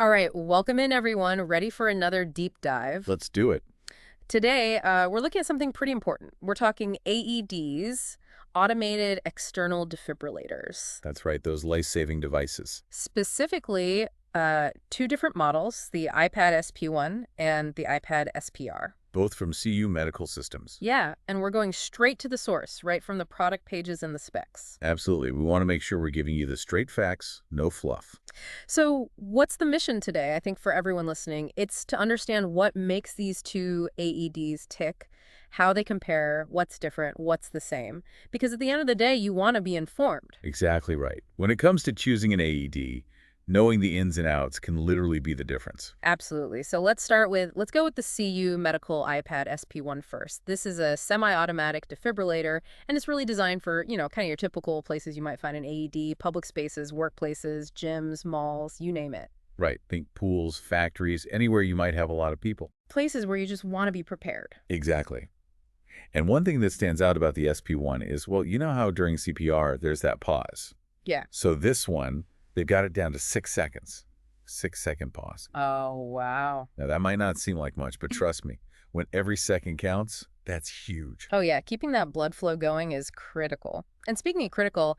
All right, welcome in everyone. Ready for another deep dive. Let's do it. Today, we're looking at something pretty important. We're talking AEDs, automated external defibrillators. That's right, those life-saving devices. Specifically, two different models, the iPad SP1 and the iPad SPR. Both from CU Medical Systems. Yeah, and we're going straight to the source, right from the product pages and the specs. Absolutely. We want to make sure we're giving you the straight facts, no fluff. So what's the mission today? I think for everyone listening, it's to understand what makes these two AEDs tick, how they compare, what's different, what's the same. Because at the end of the day, you want to be informed. Exactly right. When it comes to choosing an AED, knowing the ins and outs can literally be the difference. Absolutely. So let's go with the CU Medical iPad SP1 first. This is a semi-automatic defibrillator, and it's really designed for, kind of your typical places you might find an AED, public spaces, workplaces, gyms, malls, you name it. Right. Think pools, factories, anywhere you might have a lot of people. Places where you just want to be prepared. Exactly. And one thing that stands out about the SP1 is, well, you know how during CPR there's that pause? Yeah. So this one, they've got it down to 6 seconds. 6-second pause. Oh, wow. Now, that might not seem like much, but trust me, when every second counts, that's huge. Oh, yeah. Keeping that blood flow going is critical. And speaking of critical,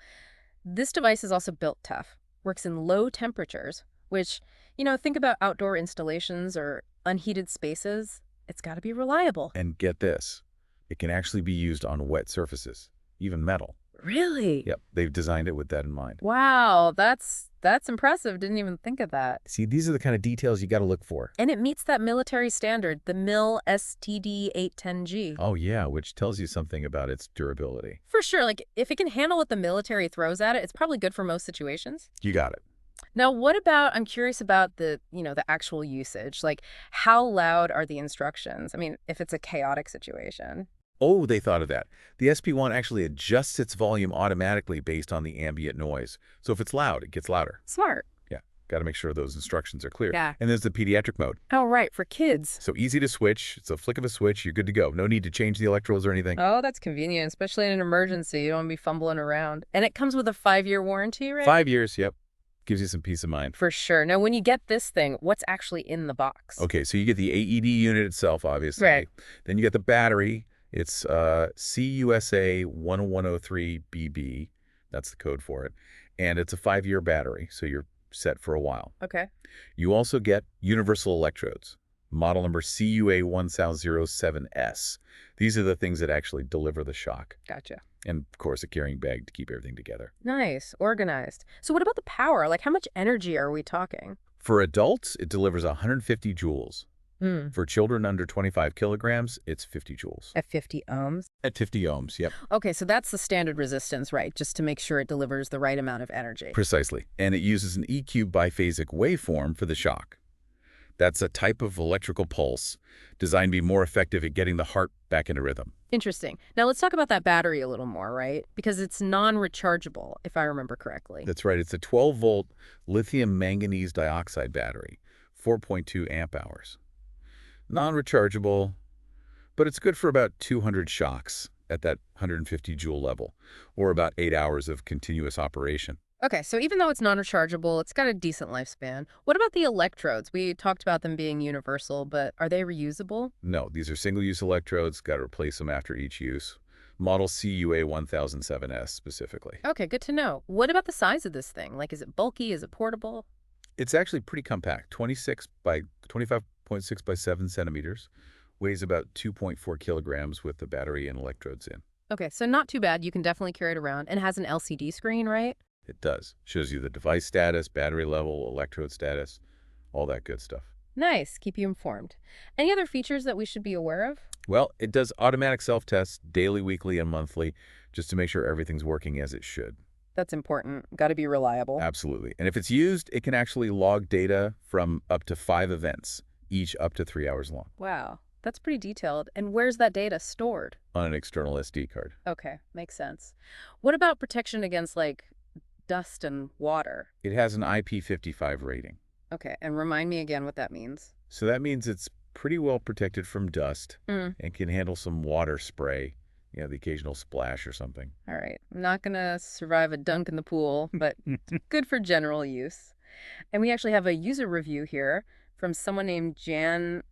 this device is also built tough. Works in low temperatures, which, think about outdoor installations or unheated spaces. It's got to be reliable. And get this, it can actually be used on wet surfaces, even metal. Really? Yep, they've designed it with that in mind. Wow, that's impressive. Didn't even think of that. See, these are the kind of details you got to look for. And it meets that military standard, the MIL STD 810G. Oh, yeah, which tells you something about its durability. For sure. Like, if it can handle what the military throws at it, it's probably good for most situations. You got it. Now, I'm curious about the actual usage. Like, how loud are the instructions? I mean, if it's a chaotic situation. Oh, they thought of that. The SP1 actually adjusts its volume automatically based on the ambient noise. So if it's loud, it gets louder. Smart. Yeah, got to make sure those instructions are clear. Yeah. And there's the pediatric mode. Oh, right, for kids. So easy to switch. It's a flick of a switch. You're good to go. No need to change the electrodes or anything. Oh, that's convenient, especially in an emergency. You don't want to be fumbling around. And it comes with a 5-year warranty, right? 5 years, yep. Gives you some peace of mind. For sure. Now, when you get this thing, what's actually in the box? Okay, so you get the AED unit itself, obviously. Right. Then you get the battery. It's CUSA 10103BB. That's the code for it. And it's a 5-year battery, so you're set for a while. Okay. You also get universal electrodes, model number CUA 1007S. These are the things that actually deliver the shock. Gotcha. And, of course, a carrying bag to keep everything together. Nice. Organized. So what about the power? Like, how much energy are we talking? For adults, it delivers 150 joules. For children under 25 kilograms, it's 50 joules. At 50 ohms? At 50 ohms, yep. Okay, so that's the standard resistance, right? Just to make sure it delivers the right amount of energy. Precisely. And it uses an EQ biphasic waveform for the shock. That's a type of electrical pulse designed to be more effective at getting the heart back into rhythm. Interesting. Now let's talk about that battery a little more, right? Because it's non-rechargeable, if I remember correctly. That's right. It's a 12-volt lithium manganese dioxide battery, 4.2 amp hours. Non-rechargeable, but it's good for about 200 shocks at that 150 joule level, or about 8 hours of continuous operation. Okay, so even though it's non-rechargeable, it's got a decent lifespan. What about the electrodes? We talked about them being universal, but are they reusable? No, these are single-use electrodes. Got to replace them after each use. Model CUA 1007S specifically. Okay, good to know. What about the size of this thing? Like, is it bulky? Is it portable? It's actually pretty compact, 25.6 by 7 centimeters, weighs about 2.4 kilograms with the battery and electrodes in. Okay, so not too bad. You can definitely carry it around, and has an LCD screen, right? It does. Shows you the device status, battery level, electrode status, all that good stuff. Nice. Keep you informed. Any other features that we should be aware of? Well, it does automatic self-tests daily, weekly, and monthly, just to make sure everything's working as it should. That's important. Got to be reliable. Absolutely. And if it's used, it can actually log data from up to 5 events, each up to 3 hours long. Wow. That's pretty detailed. And where's that data stored? On an external SD card. Okay, makes sense. What about protection against, like, dust and water? It has an IP55 rating. Okay, and remind me again what that means. So that means it's pretty well protected from dust and can handle some water spray, the occasional splash or something. All right. I'm not going to survive a dunk in the pool, but good for general use. And we actually have a user review here from someone named Jan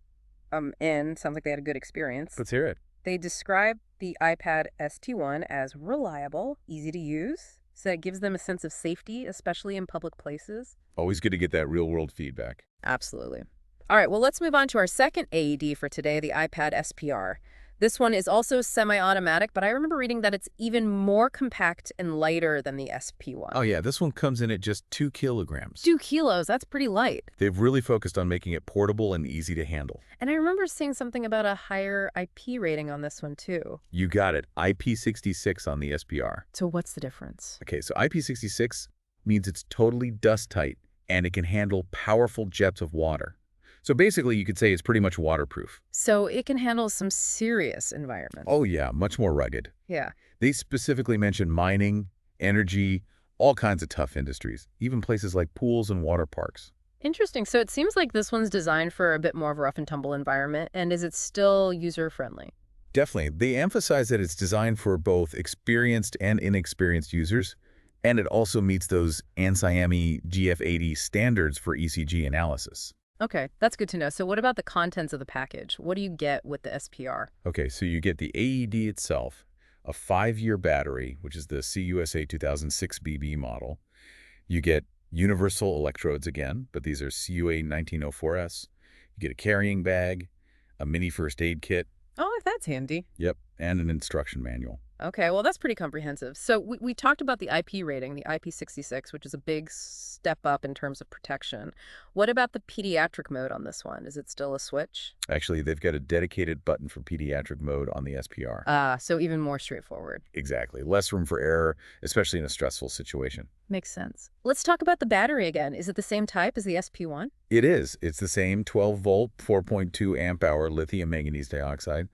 N. Sounds like they had a good experience. Let's hear it. They describe the iPad ST1 as reliable, easy to use, so it gives them a sense of safety, especially in public places. Always good to get that real-world feedback. Absolutely. All right, well, let's move on to our second AED for today, the iPad SPR. This one is also semi-automatic, but I remember reading that it's even more compact and lighter than the SP1. Oh yeah, this one comes in at just 2 kilograms. 2 kilos, that's pretty light. They've really focused on making it portable and easy to handle. And I remember seeing something about a higher IP rating on this one, too. You got it, IP66 on the SPR. So what's the difference? Okay, so IP66 means it's totally dust-tight, and it can handle powerful jets of water. So basically, you could say it's pretty much waterproof. So it can handle some serious environments. Oh yeah, much more rugged. Yeah. They specifically mention mining, energy, all kinds of tough industries, even places like pools and water parks. Interesting. So it seems like this one's designed for a bit more of a rough and tumble environment. And is it still user-friendly? Definitely. They emphasize that it's designed for both experienced and inexperienced users, and it also meets those ANSI GF80 standards for ECG analysis. Okay, that's good to know. So what about the contents of the package? What do you get with the SPR? Okay, so you get the AED itself, a 5-year battery, which is the CUSA 2006 BB model. You get universal electrodes again, but these are CUA 1904S. You get a carrying bag, a mini first aid kit. Oh, that's handy. Yep, and an instruction manual. Okay, well, that's pretty comprehensive. So we talked about the IP rating, the IP66, which is a big step up in terms of protection. What about the pediatric mode on this one? Is it still a switch? Actually, they've got a dedicated button for pediatric mode on the SPR. So even more straightforward. Exactly. Less room for error, especially in a stressful situation. Makes sense. Let's talk about the battery again. Is it the same type as the SP1? It is. It's the same 12-volt, 4.2 amp-hour lithium manganese dioxide,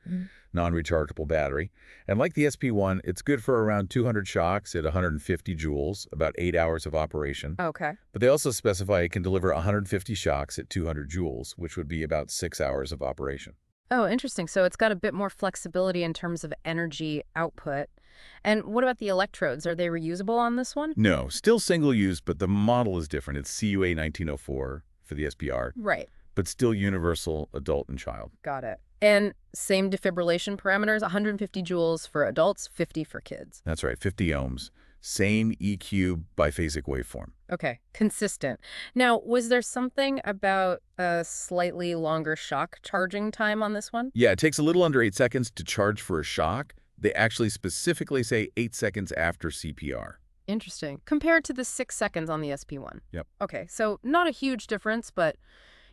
non-rechargeable battery. And like the SP1, it's good for around 200 shocks at 150 joules, about 8 hours of operation. Okay. But they also specify it can deliver 150 shocks at 200 joules, which would be about 6 hours of operation. Oh, interesting. So it's got a bit more flexibility in terms of energy output. And what about the electrodes? Are they reusable on this one? No, still single-use, but the model is different. It's CUA 1904 for the SPR, Right. but still universal adult and child. Got it. And same defibrillation parameters, 150 joules for adults, 50 for kids. That's right, 50 ohms. Same EQ biphasic waveform. Okay, consistent. Now, was there something about a slightly longer shock charging time on this one? Yeah, it takes a little under 8 seconds to charge for a shock. They actually specifically say 8 seconds after CPR. Interesting. Compared to the 6 seconds on the SP1. Yep. Okay, so not a huge difference, but,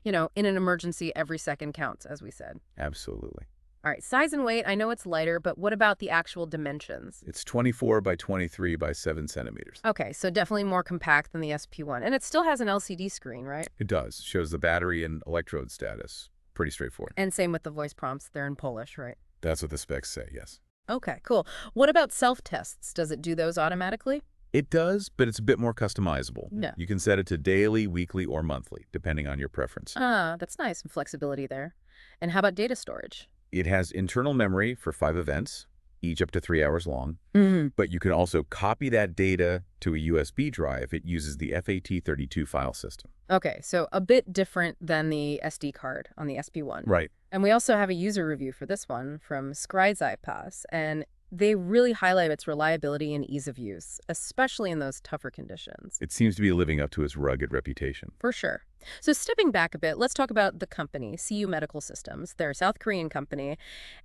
you know, in an emergency, every second counts, as we said. Absolutely. All right, size and weight, I know it's lighter, but what about the actual dimensions? It's 24 by 23 by 7 centimeters. Okay, so definitely more compact than the SP1. And it still has an LCD screen, right? It does. Shows the battery and electrode status. Pretty straightforward. And same with the voice prompts. They're in Polish, right? That's what the specs say, yes. Okay, cool. What about self-tests? Does it do those automatically? It does, but it's a bit more customizable. No. You can set it to daily, weekly, or monthly, depending on your preference. That's nice. Some flexibility there. And how about data storage? It has internal memory for 5 events, each up to 3 hours long. But you can also copy that data to a USB drive. It uses the FAT32 file system. Okay, so a bit different than the SD card on the SP1. Right. And we also have a user review for this one from Skryzaipas, and they really highlight its reliability and ease of use, especially in those tougher conditions. It seems to be living up to its rugged reputation. For sure. So stepping back a bit, let's talk about the company, CU Medical Systems. They're a South Korean company,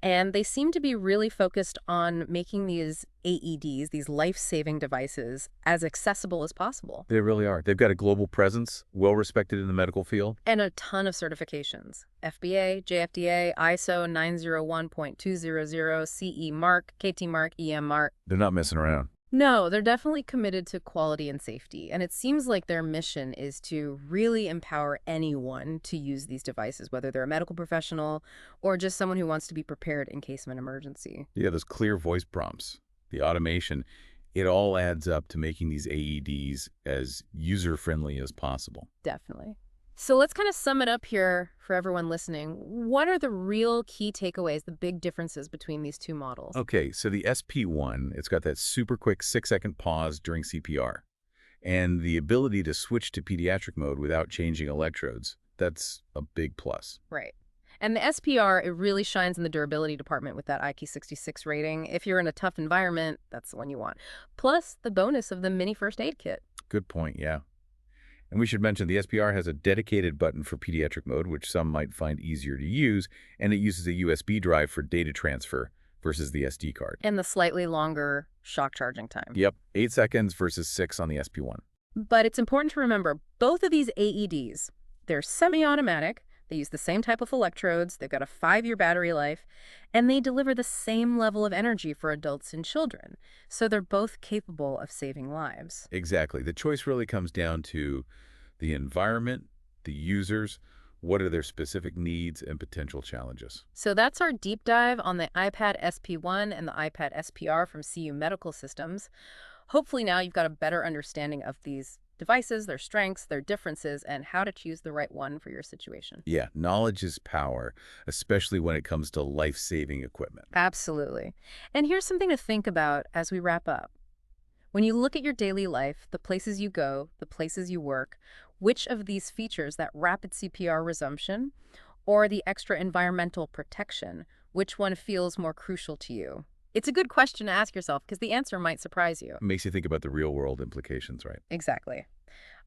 and they seem to be really focused on making these AEDs, these life-saving devices, as accessible as possible. They really are. They've got a global presence, well-respected in the medical field. And a ton of certifications. FBA, JFDA, ISO 901.200, CE Mark, KT Mark, EM Mark. They're not messing around. No, they're definitely committed to quality and safety, and it seems like their mission is to really empower anyone to use these devices, whether they're a medical professional or just someone who wants to be prepared in case of an emergency. Yeah, those clear voice prompts, the automation, it all adds up to making these AEDs as user-friendly as possible. Definitely. So let's kind of sum it up here for everyone listening. What are the real key takeaways, the big differences between these two models? Okay, so the SP1, it's got that super quick 6-second pause during CPR. And the ability to switch to pediatric mode without changing electrodes, that's a big plus. Right. And the SPR, it really shines in the durability department with that IQ66 rating. If you're in a tough environment, that's the one you want. Plus, the bonus of the mini first aid kit. Good point, yeah. And we should mention the SPR has a dedicated button for pediatric mode, which some might find easier to use, and it uses a USB drive for data transfer versus the SD card. And the slightly longer shock charging time. Yep, 8 seconds versus 6 on the SP1. But it's important to remember, both of these AEDs, they're semi-automatic, they use the same type of electrodes, they've got a 5-year battery life, and they deliver the same level of energy for adults and children. So they're both capable of saving lives. Exactly. The choice really comes down to the environment, the users, what are their specific needs and potential challenges. So that's our deep dive on the iPad SP1 and the iPad SPR from CU Medical Systems. Hopefully now you've got a better understanding of these devices, their strengths, their differences, and how to choose the right one for your situation. Yeah, knowledge is power, especially when it comes to life-saving equipment. Absolutely. And here's something to think about as we wrap up. When you look at your daily life, the places you go, the places you work, which of these features, that rapid CPR resumption or the extra environmental protection, which one feels more crucial to you? It's a good question to ask yourself because the answer might surprise you. It makes you think about the real-world implications, right? Exactly.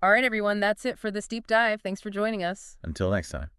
All right, everyone, that's it for this deep dive. Thanks for joining us. Until next time.